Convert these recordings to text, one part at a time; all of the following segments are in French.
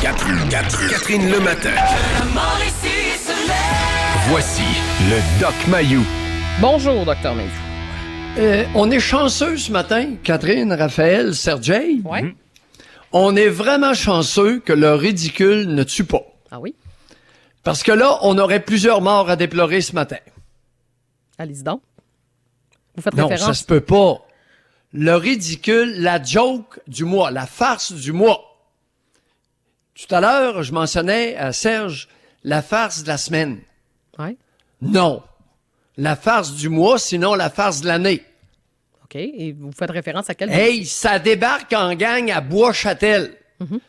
Catherine le matin. Voici le Doc Mayou. Bonjour, Dr. Mayou. On est chanceux ce matin, Catherine, Raphaël, Sergey. Ouais. On est vraiment chanceux que le ridicule ne tue pas. Ah oui? Parce que là, on aurait plusieurs morts à déplorer ce matin. Allez-y donc. Vous faites Non, référence? ça se peut pas. Le ridicule, la joke du mois, la farce du mois. Tout à l'heure, je mentionnais à Serge la farce de la semaine. Ouais. Non. La farce du mois, sinon la farce de l'année. OK. Et vous faites référence à quel... Hey, ça débarque en gang à Bois-Châtel.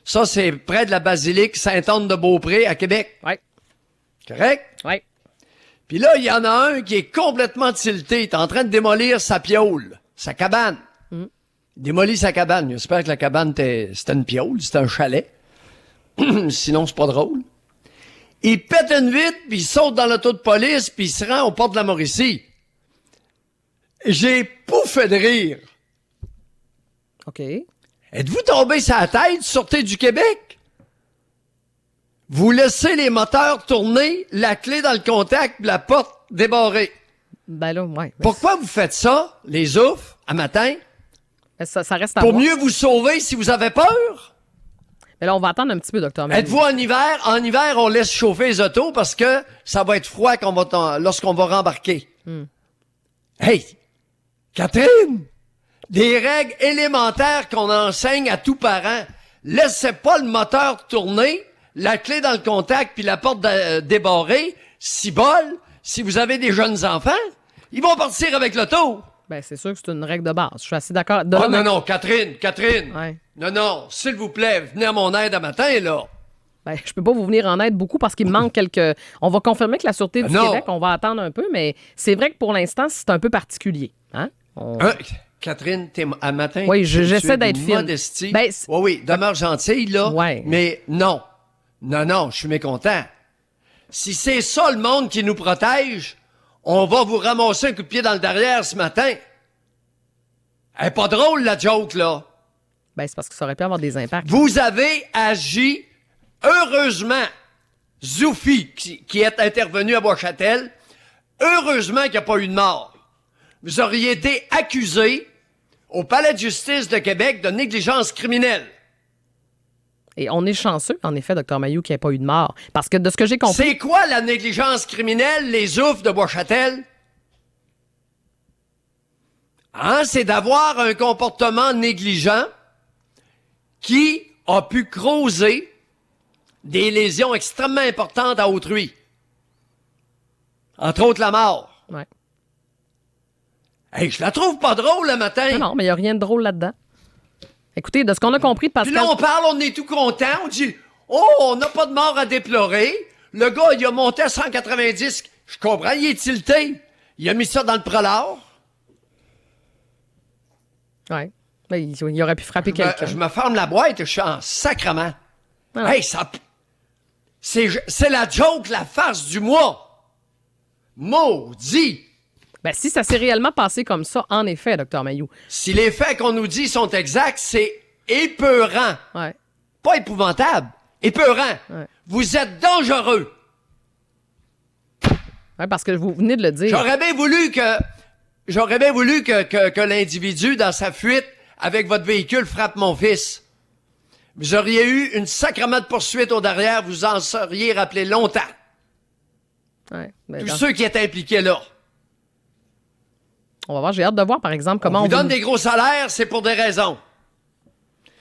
Ça, c'est près de la basilique Sainte-Anne-de-Beaupré à Québec. Ouais. Correct? Ouais. Puis là, il y en a un qui est complètement tilté. Il est en train de démolir sa piaule, sa cabane. Il démolit sa cabane. J'espère que la cabane, c'était une piaule, c'était un chalet. Sinon, c'est pas drôle. Il pète une vitre, puis il saute dans l'auto de police, puis il se rend aux portes de la Mauricie. J'ai pouffé de rire. OK. Êtes-vous tombé sur la tête, sortez du Québec? Vous laissez les moteurs tourner, la clé dans le contact, puis la porte débarrée. Ben là, ouais. Pourquoi vous faites ça, les oufs, à matin? Ça reste à Pour voir. mieux vous sauver si vous avez peur? Mais là, on va attendre un petit peu, Dr. Mayou. Êtes-vous en hiver? En hiver, on laisse chauffer les autos parce que ça va être froid lorsqu'on va rembarquer. Hey! Catherine! Des règles élémentaires qu'on enseigne à tout parent. Laissez pas le moteur tourner, la clé dans le contact puis la porte débarrée. Si vous avez des jeunes enfants, ils vont partir avec l'auto. Ben, c'est sûr que c'est une règle de base. Je suis assez d'accord. Oh non, Catherine. Ouais. Non, s'il vous plaît, venez à mon aide à matin, là. Ben, je peux pas vous venir en aide beaucoup parce qu'il me manque quelques... On va confirmer que la Sûreté du non. Québec, on va attendre un peu, mais c'est vrai que pour l'instant, c'est un peu particulier. Hein? Catherine, t'es à matin. Oui, tu j'essaie es d'être d'une fine. modestie. Ben, oui, demeure gentille, là. Ouais. Mais non, je suis mécontent. Si c'est ça le monde qui nous protège, on va vous ramasser un coup de pied dans le derrière ce matin. Elle est pas drôle, la joke, là. Ben, c'est parce que ça aurait pu avoir des impacts. Vous avez agi, heureusement, Zoufi, qui est intervenu à Bois-Châtel, heureusement qu'il n'y a pas eu de mort. Vous auriez été accusé au Palais de justice de Québec de négligence criminelle. Et on est chanceux, en effet, Dr. Mayou, qu'il n'y ait pas eu de mort. Parce que de ce que j'ai compris... C'est quoi la négligence criminelle, les oufs de Bois-Châtel? C'est d'avoir un comportement négligent qui a pu causer des lésions extrêmement importantes à autrui. Entre autres, la mort. Ouais. Hey, je la trouve pas drôle le matin. Non, mais il n'y a rien de drôle là-dedans. Écoutez, de ce qu'on a compris de Puis Pascal... là, on parle, on est tout content. On dit, on n'a pas de mort à déplorer. Le gars, il a monté à 190. Je comprends, il est tilté. Il a mis ça dans le prolard. Oui. Ben, il aurait pu frapper quelqu'un. Je me ferme la boîte et je suis en sacrement. Ah. Hey, c'est la joke, la farce du mois. Maudit. Ben, si ça s'est réellement passé comme ça, en effet, Dr. Mayou. Si les faits qu'on nous dit sont exacts, c'est épeurant. Ouais. Pas épouvantable. Épeurant. Ouais. Vous êtes dangereux. Ouais, parce que vous venez de le dire. J'aurais bien voulu que l'individu, dans sa fuite avec votre véhicule, frappe mon fils. Vous auriez eu une sacrement de poursuite au derrière, vous en seriez rappelé longtemps. Ouais, ben, Tous ceux qui étaient impliqués là. On va voir, j'ai hâte de voir, par exemple, comment On vous donne des gros salaires, c'est pour des raisons.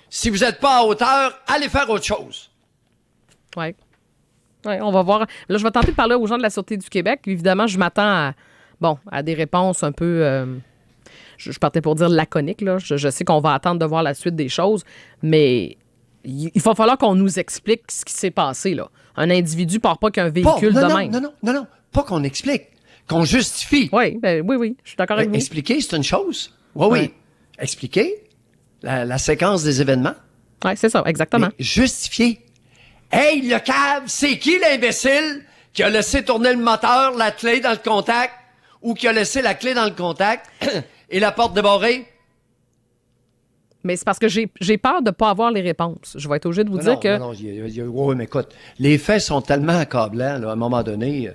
Si vous n'êtes pas à hauteur, allez faire autre chose. Oui. Ouais, on va voir. Là, je vais tenter de parler aux gens de la Sûreté du Québec. Évidemment, je m'attends à des réponses un peu... je partais pour dire laconiques, là. Je sais qu'on va attendre de voir la suite des choses, mais il va falloir qu'on nous explique ce qui s'est passé, là. Un individu part pas qu'un véhicule de même. Non. Pas qu'on explique. Qu'on justifie. Oui, oui. Je suis d'accord avec vous. Expliquer, c'est une chose. Oui. Expliquer la séquence des événements. Oui, c'est ça, exactement. Mais justifier. Hey, le cave, c'est qui l'imbécile qui a laissé tourner le moteur, la clé dans le contact, ou qui a laissé la clé dans le contact et la porte débarrée? Mais c'est parce que j'ai peur de ne pas avoir les réponses. Je vais être obligée de vous dire que... Non, oui, mais écoute, les faits sont tellement accablants, là, à un moment donné...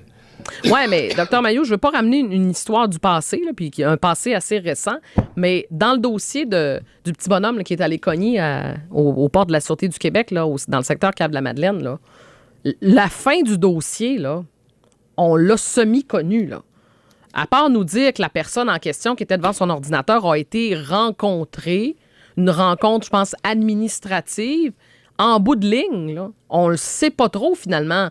Oui, mais Dr Mailloux, je ne veux pas ramener une histoire du passé, là, puis un passé assez récent, mais dans le dossier du petit bonhomme là, qui est allé cogner au port de la Sûreté du Québec, là, dans le secteur Cap-de-la-Madeleine, là, la fin du dossier, là, on l'a semi-connu, là. À part nous dire que la personne en question qui était devant son ordinateur a été rencontrée, une rencontre, je pense, administrative, en bout de ligne, là, on le sait pas trop, finalement.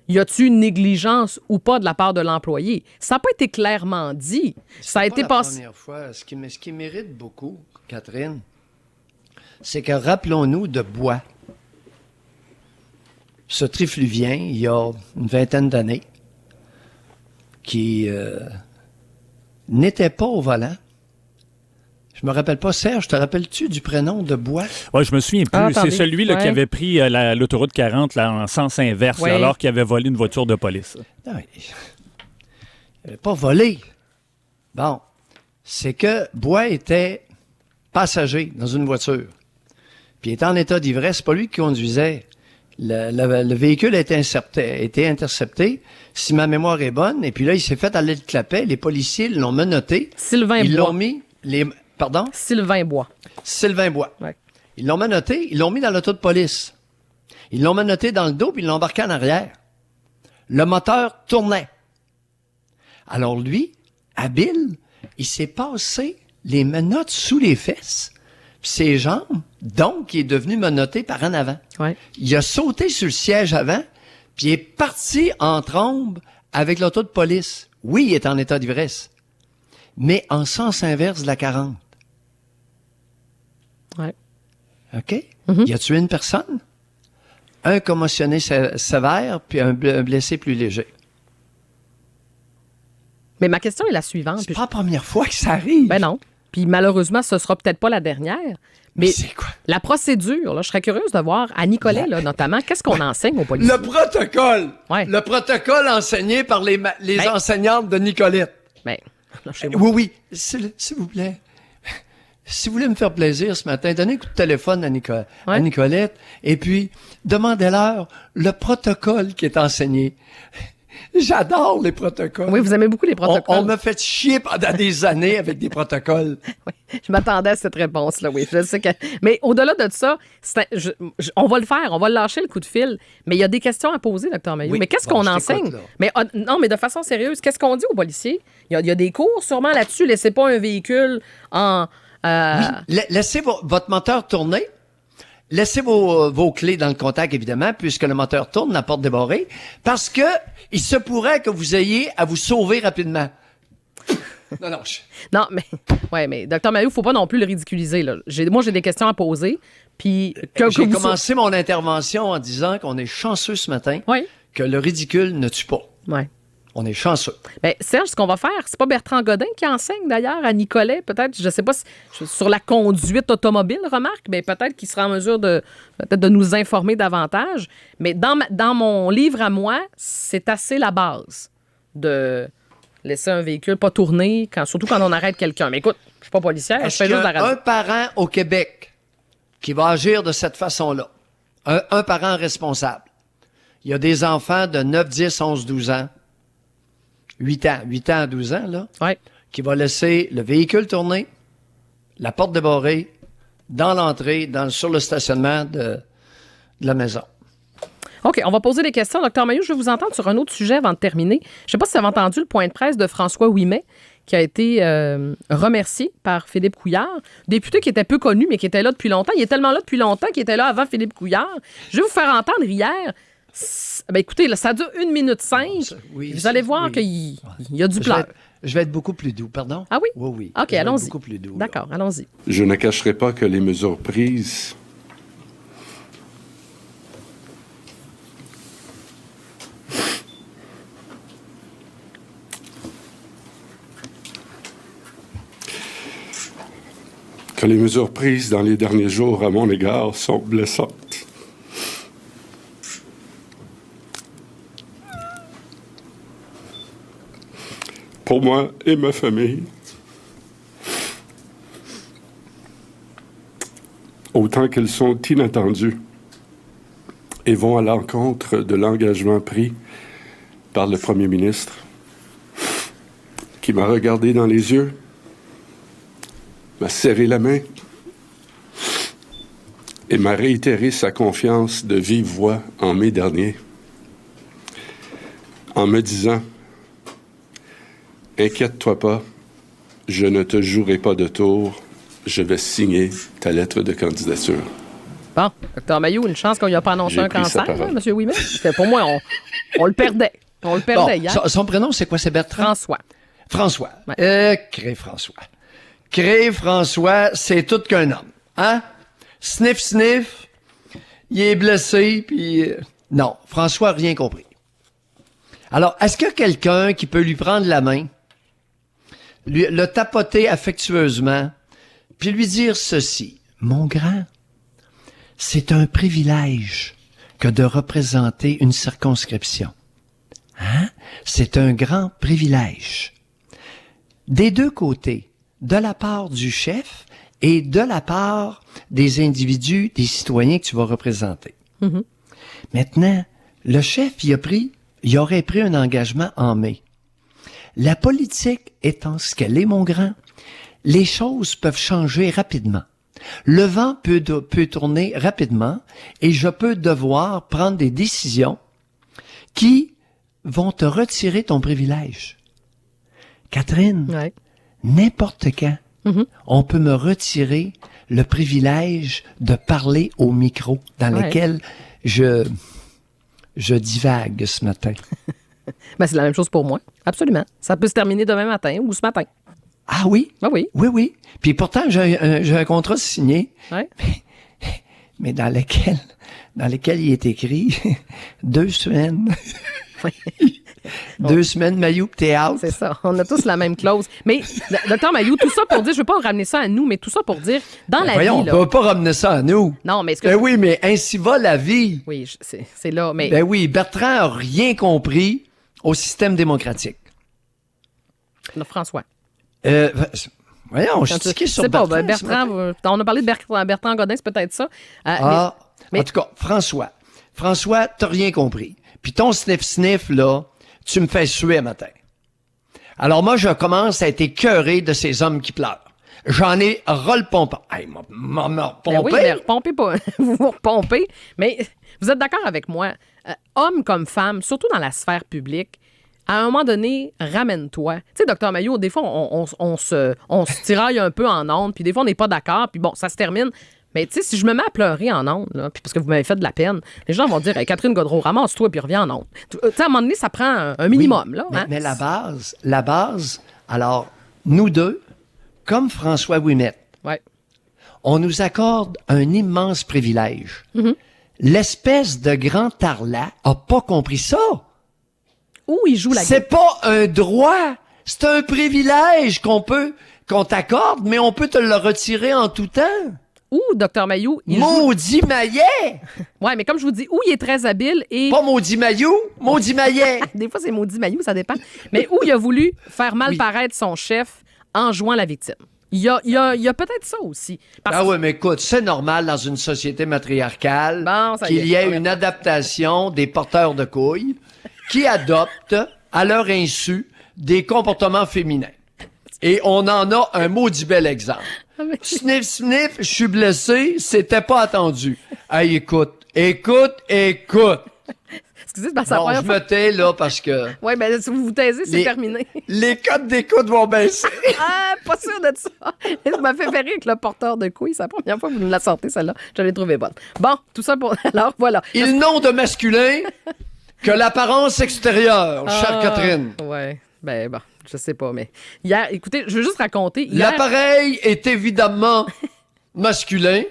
Y a-t-il une négligence ou pas de la part de l'employé? Ça n'a pas été clairement dit. Ça a été passé. Première fois. Ce qui mérite beaucoup, Catherine, c'est que rappelons-nous de Bois, ce trifluvien, il y a une vingtaine d'années, qui n'était pas au volant. Je me rappelle pas, Serge, te rappelles-tu du prénom de Bois? Oui, je me souviens plus. C'est celui là, ouais. qui avait pris l'autoroute 40 là, en sens inverse, Ouais. alors qu'il avait volé une voiture de police. Non, il n'avait pas volé. Bon, c'est que Bois était passager dans une voiture. Puis il était en état d'ivresse. C'est pas lui qui conduisait. Le véhicule a été intercepté, si ma mémoire est bonne. Et puis là, il s'est fait aller le clapet. Les policiers l'ont menotté. Sylvain Ils Bois. l'ont mis... Pardon? Sylvain Bois. Sylvain Bois. Ouais. Ils l'ont menotté, ils l'ont mis dans l'auto de police. Ils l'ont menotté dans le dos, puis ils l'ont embarqué en arrière. Le moteur tournait. Alors lui, habile, il s'est passé les menottes sous les fesses, puis ses jambes, donc il est devenu menotté par en avant. Ouais. Il a sauté sur le siège avant, puis il est parti en trombe avec l'auto de police. Oui, il est en état d'ivresse, mais en sens inverse de la 40. Ouais. OK? Il a tué une personne, un commotionné sévère, puis un blessé plus léger. Mais ma question est la suivante. C'est Puis pas la première fois que ça arrive. Ben non. Puis malheureusement, ce sera peut-être pas la dernière. Mais c'est quoi? la procédure, là, je serais curieuse de voir à Nicolet, là, notamment, qu'est-ce qu'on enseigne aux policiers? Le protocole! Ouais. Le protocole enseigné par les enseignantes de Nicolette. Ben, lâchez-moi. Oui, s'il vous plaît. Si vous voulez me faire plaisir ce matin, donnez un coup de téléphone à Nicolette et puis demandez-leur le protocole qui est enseigné. J'adore les protocoles. Oui, vous aimez beaucoup les protocoles. On m'a fait chier pendant des années avec des protocoles. Oui, je m'attendais à cette réponse-là, oui. Je sais que... Mais au-delà de ça, on va le faire, on va lâcher le coup de fil. Mais il y a des questions à poser, Dr Mailloux. Oui. Mais qu'est-ce Bon, qu'on je enseigne? t'écoute, là. Mais non, mais de façon sérieuse, qu'est-ce qu'on dit aux policiers? Il y a des cours sûrement là-dessus. Laissez pas un véhicule en... Laissez votre moteur tourner. Laissez vos clés dans le contact, évidemment, puisque le moteur tourne, la porte débarrée, parce que il se pourrait que vous ayez à vous sauver rapidement. Non. Non, mais... Ouais, mais Dr Mailloux, faut pas non plus le ridiculiser, là. Moi, j'ai des questions à poser, puis... J'ai commencé mon intervention en disant qu'on est chanceux ce matin, Oui. que le ridicule ne tue pas. Ouais. On est chanceux. Bien, Serge, ce qu'on va faire, c'est pas Bertrand Godin qui enseigne d'ailleurs à Nicolet, peut-être, je sais pas, sur la conduite automobile, remarque, mais peut-être qu'il sera en mesure de nous informer davantage. Mais dans mon livre à moi, c'est assez la base de laisser un véhicule pas tourner, surtout quand on arrête quelqu'un. Mais écoute, je suis pas policière, je Est-ce fais qu'il y juste de la a radio. un parent au Québec qui va agir de cette façon-là? Un parent responsable. Il y a des enfants de 9, 10, 11, 12 ans. 8 ans à 12 ans, là, Ouais. qui va laisser le véhicule tourner, la porte débarrée, dans l'entrée, sur le stationnement de la maison. OK, on va poser des questions. Dr Mailloux, je vais vous entendre sur un autre sujet avant de terminer. Je ne sais pas si vous avez entendu le point de presse de François Ouimet, qui a été remercié par Philippe Couillard, député qui était peu connu, mais qui était là depuis longtemps. Il est tellement là depuis longtemps qu'il était là avant Philippe Couillard. Je vais vous faire entendre hier. Ben écoutez, là, ça dure 1 minute 5. Oui, vous allez voir oui. qu'il y a du pleur. Je vais être beaucoup plus doux, pardon? Ah oui? Oui. OK, Je vais être allons-y. beaucoup plus doux. D'accord, allons-y. Je ne cacherai pas que les mesures prises dans les derniers jours à mon égard sont blessantes. Pour moi et ma famille. autant qu'elles sont inattendues et vont à l'encontre de l'engagement pris par le premier ministre, qui m'a regardé dans les yeux, m'a serré la main et m'a réitéré sa confiance de vive voix en mai dernier, en me disant « Inquiète-toi pas, je ne te jouerai pas de tour, je vais signer ta lettre de candidature. » Bon, Dr Mailloux, une chance qu'on lui a pas annoncé J'ai un pris sa cancer, parole. M. Ouimet. Parce que pour moi, on le perdait. On le perdait Bon, hier. son prénom, c'est quoi? C'est Bertrand? François. François. Ouais. Cré-François. Cré-François, c'est tout qu'un homme. Hein? Sniff, sniff. Il est blessé, puis... Non, François a rien compris. Alors, est-ce qu'il y a quelqu'un qui peut lui prendre la main, le tapoter affectueusement, puis lui dire ceci? Mon grand, c'est un privilège que de représenter une circonscription. Hein? C'est un grand privilège. Des deux côtés, de la part du chef et de la part des individus, des citoyens que tu vas représenter. Mm-hmm. Maintenant, le chef, il aurait pris un engagement en mai. La politique étant ce qu'elle est, mon grand, les choses peuvent changer rapidement. Le vent peut tourner rapidement et je peux devoir prendre des décisions qui vont te retirer ton privilège. Catherine, Ouais. n'importe quand, Mm-hmm. on peut me retirer le privilège de parler au micro dans Ouais. lequel je divague ce matin. Ben, c'est la même chose pour moi. Absolument. Ça peut se terminer demain matin ou ce matin. Ah oui? Ah oui. Oui, oui. Puis pourtant, j'ai un contrat signé, Ouais. mais dans lequel il est écrit 2 semaines. 2 semaines, Mailloux, pis t'es out. C'est ça. On a tous la même clause. Mais, Dr Mailloux, tout ça pour dire, je veux pas ramener ça à nous, mais tout ça pour dire, dans la Voyons, vie, on là. peut pas ramener ça à nous. Non, mais est-ce que. Ben oui, mais ainsi va la vie. Oui, c'est là, mais. Ben oui, Bertrand a rien compris au système démocratique. Non, François. Voyons, je suis tiqué Je sur sais pas, Bertrand. ben, ce matin. Bertrand, on a parlé de Bertrand Godin, c'est peut-être ça. Ah, mais- en tout cas, François, t'as rien compris. Puis ton sniff-sniff, là, tu me fais suer un matin. Alors moi, je commence à être écœuré de ces hommes qui pleurent. J'en ai ras-le-pompon. Hey, m'a Ben pompé. oui, mais repompez pas. Vous vous repompez. Mais vous êtes d'accord avec moi. Homme comme femme, surtout dans la sphère publique, à un moment donné, ramène-toi. Tu sais, Dr Mailloux, des fois, on se tiraille un peu en ondes, puis des fois, on n'est pas d'accord, puis bon, ça se termine. Mais tu sais, si je me mets à pleurer en ondes, là, puis parce que vous m'avez fait de la peine, les gens vont dire hey, Catherine Gaudreau, ramasse-toi, puis reviens en ondes. Tu sais, à un moment donné, ça prend un minimum. Oui, Là, mais, hein? mais la base, alors, nous deux, comme François Ouimet, Ouais. on nous accorde un immense privilège. Mm-hmm. L'espèce de grand tarlat a pas compris ça. Où il joue la C'est pas un droit, c'est un privilège qu'on t'accorde, mais on peut te le retirer en tout temps. Où, Dr Mailloux, il joue... Maudit Maillet! Ouais, mais comme je vous dis, où il est très habile et... Pas Maudit Maillot, Maudit Maillet! Des fois, c'est maudit Mailloux, ça dépend. Mais où il a voulu faire mal Oui. paraître son chef en jouant la victime. Il y a peut-être ça aussi. Parce Ah ouais, mais écoute, c'est normal dans une société matriarcale Bon, ça y qu'il est, y ait on est une adaptation des porteurs de couilles qui adoptent, à leur insu, des comportements féminins. Et on en a un maudit bel exemple. Sniff, sniff, je suis blessé, c'était pas attendu. Hey, écoute. Excusez, c'est parce que Bon, je me tais, là, parce que Oui, ben si vous vous taisez, c'est Les- terminé. les codes d'écoute vont baisser. Ah, pas sûr de ça. Ça m'a fait faire rire avec le porteur de couilles. C'est la première fois que vous nous la sortez, celle-là. Je l'ai trouvée bonne. Bon, tout ça pour... Alors, voilà. Ils n'ont de masculin que l'apparence extérieure, chère Catherine. Ouais. Ben, bon, je sais pas, mais... Hier, écoutez, je veux juste raconter... Hier, L'appareil est évidemment masculin,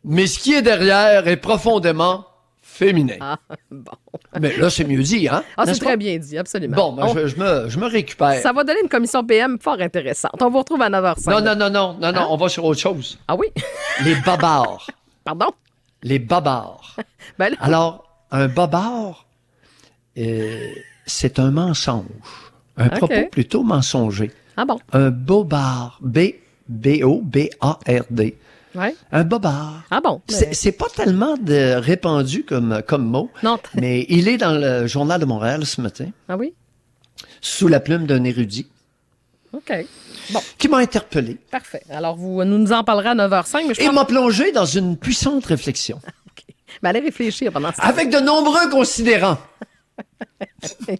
mais ce qui est derrière est profondément féminin. Ah, bon. Mais là, c'est mieux dit, hein? Ah, c'est N'est-ce pas? très bien dit, absolument. Bon, ben, On- je me récupère. Ça va donner une commission PM fort intéressante. On vous retrouve à 9h05. Non, Hein? on va sur autre chose. Ah oui? Les babards. Pardon? Les babards. Ben là, Alors, un babard, c'est un mensonge. Un OK. propos plutôt mensonger. ah bon. Un bobard, B-O-B-A-R-D. Ouais. Un bobard. Ah bon? C'est pas tellement répandu comme mot, Non. mais il est dans le Journal de Montréal ce matin, Ah oui? sous la plume d'un érudit, OK. Bon, qui m'a interpellé parfait. Alors, nous en parlerez à 9h05, mais je et pense... m'a plongé dans une puissante réflexion, OK. Mais allez réfléchir pendant ce temps. avec de nombreux considérants.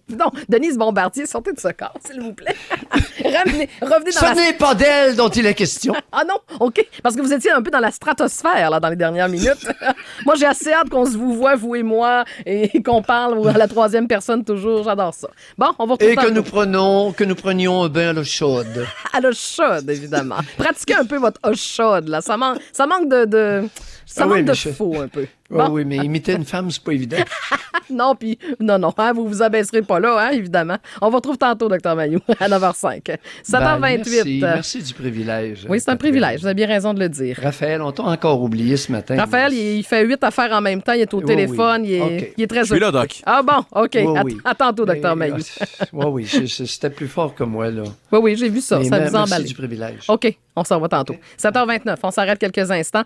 Non, Denise Bombardier, sortez de ce corps, s'il vous plaît. revenez dans Ce n'est pas d'elle dont il est question. Ah non? OK. Parce que vous étiez un peu dans la stratosphère là, dans les dernières minutes. Moi, j'ai assez hâte qu'on se vous voit, vous et moi, et qu'on parle à la troisième personne toujours. J'adore ça. Bon, on va retrouver Et que nous prenions un bain à l'eau chaude. à l'eau chaude, évidemment. Pratiquez un peu votre eau chaude, là. Ça manque de... Ça Ah manque oui, de monsieur. faux, un peu. Ah Bon. oui, mais imiter une femme, c'est pas évident. Non, puis non, hein, vous vous abaisserez pas là, hein, évidemment. On vous retrouve tantôt, Dr Mayou, à 9h05. 7h28. Merci du privilège. Oui, c'est un privilège. Vous avez bien raison de le dire. Raphaël, on t'a encore oublié ce matin. Raphaël, il fait 8 affaires en même temps. Il est au Oui, téléphone. oui. Il, est, OK. il est très Je suis là, occupé. Doc. Ah bon, OK. Oui, oui. À tantôt, Dr Mayou. Oui, c'était plus fort que moi, là. Oui, j'ai vu ça. Mais Ça vous merci emballe. du privilège. OK, on s'en va tantôt. 7h29, on s'arrête quelques instants.